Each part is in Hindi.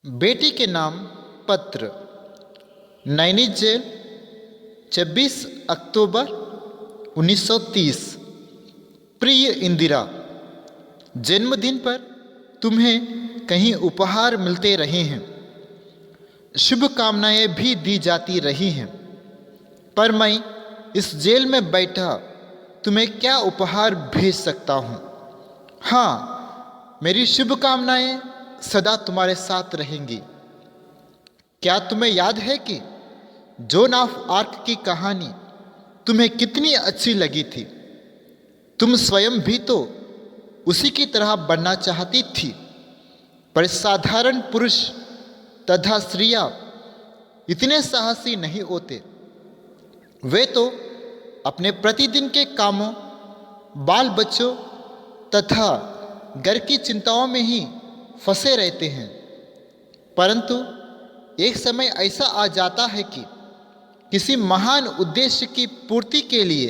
बेटी के नाम पत्र। नैनी जेल 26 अक्टूबर 1930। प्रिय इंदिरा, जन्मदिन पर तुम्हें कहीं उपहार मिलते रहे हैं, शुभकामनाएं भी दी जाती रही हैं, पर मैं इस जेल में बैठा तुम्हें क्या उपहार भेज सकता हूँ। हाँ, मेरी शुभकामनाएं सदा तुम्हारे साथ रहेंगी। क्या तुम्हें याद है कि जोन ऑफ आर्क की कहानी तुम्हें कितनी अच्छी लगी थी? तुम स्वयं भी तो उसी की तरह बनना चाहती थी, पर साधारण पुरुष तथा स्त्रियां इतने साहसी नहीं होते। वे तो अपने प्रतिदिन के कामों, बाल बच्चों तथा घर की चिंताओं में ही फंसे रहते हैं। परंतु एक समय ऐसा आ जाता है कि किसी महान उद्देश्य की पूर्ति के लिए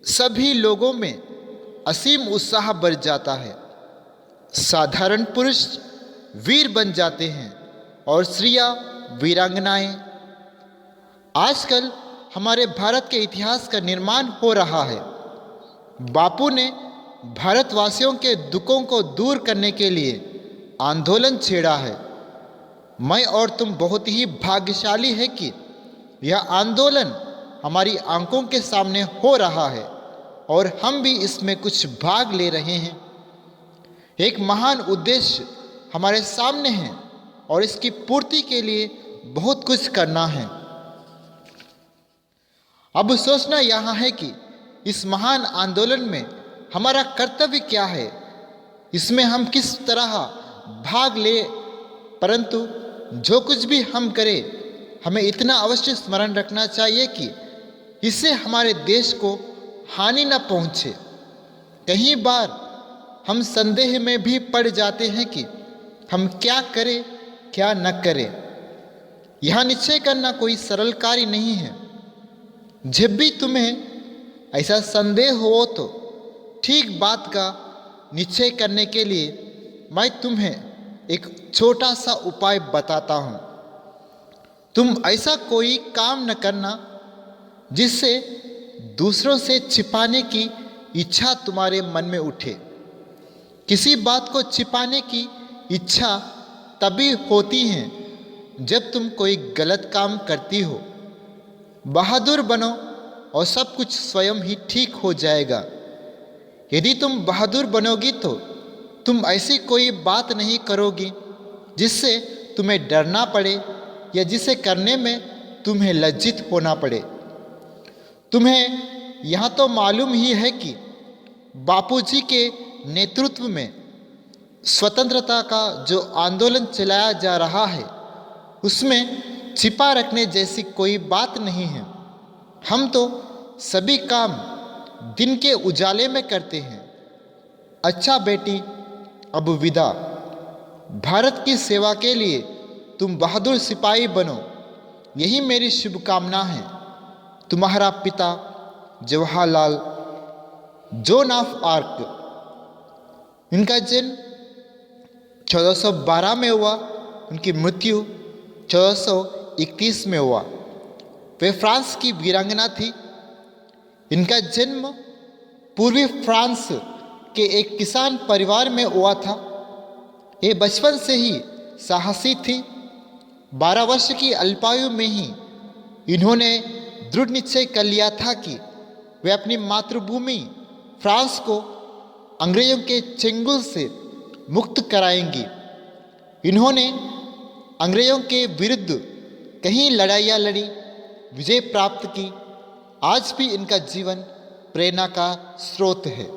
सभी लोगों में असीम उत्साह बढ़ जाता है। साधारण पुरुष वीर बन जाते हैं और स्त्रियां वीरांगनाएं। आजकल हमारे भारत के इतिहास का निर्माण हो रहा है। बापू ने भारतवासियों के दुखों को दूर करने के लिए आंदोलन छेड़ा है। मैं और तुम बहुत ही भाग्यशाली है कि यह आंदोलन हमारी आंखों के सामने हो रहा है और हम भी इसमें कुछ भाग ले रहे हैं। एक महान उद्देश्य हमारे सामने है और इसकी पूर्ति के लिए बहुत कुछ करना है। अब सोचना यहाँ है कि इस महान आंदोलन में हमारा कर्तव्य क्या है, इसमें हम किस तरह भाग ले। परंतु जो कुछ भी हम करें, हमें इतना अवश्य स्मरण रखना चाहिए कि इससे हमारे देश को हानि न पहुंचे। कई बार हम संदेह में भी पड़ जाते हैं कि हम क्या करें क्या न करें। यह निश्चय करना कोई सरल कार्य नहीं है। जब भी तुम्हें ऐसा संदेह हो तो ठीक बात का निश्चय करने के लिए मैं तुम्हें एक छोटा सा उपाय बताता हूँ। तुम ऐसा कोई काम न करना जिससे दूसरों से छिपाने की इच्छा तुम्हारे मन में उठे। किसी बात को छिपाने की इच्छा तभी होती है जब तुम कोई गलत काम करती हो। बहादुर बनो और सब कुछ स्वयं ही ठीक हो जाएगा। यदि तुम बहादुर बनोगी तो तुम ऐसी कोई बात नहीं करोगी जिससे तुम्हें डरना पड़े या जिसे करने में तुम्हें लज्जित होना पड़े। तुम्हें यह तो मालूम ही है कि बापूजी के नेतृत्व में स्वतंत्रता का जो आंदोलन चलाया जा रहा है, उसमें छिपा रखने जैसी कोई बात नहीं है। हम तो सभी काम दिन के उजाले में करते हैं। अच्छा बेटी, अब विदा। भारत की सेवा के लिए तुम बहादुर सिपाही बनो, यही मेरी शुभकामना है। तुम्हारा पिता जवाहरलाल, जोन ऑफ आर्क। इनका जन्म 1412 में हुआ, उनकी मृत्यु 1431 में हुआ। वे फ्रांस की वीरांगना थी। इनका जन्म पूर्वी फ्रांस के एक किसान परिवार में हुआ था। ये बचपन से ही साहसी थी। 12 वर्ष की अल्पायु में ही इन्होंने दृढ़ निश्चय कर लिया था कि वे अपनी मातृभूमि फ्रांस को अंग्रेजों के चंगुल से मुक्त कराएंगी। इन्होंने अंग्रेजों के विरुद्ध कई लड़ाइयाँ लड़ी, विजय प्राप्त की। आज भी इनका जीवन प्रेरणा का स्रोत है।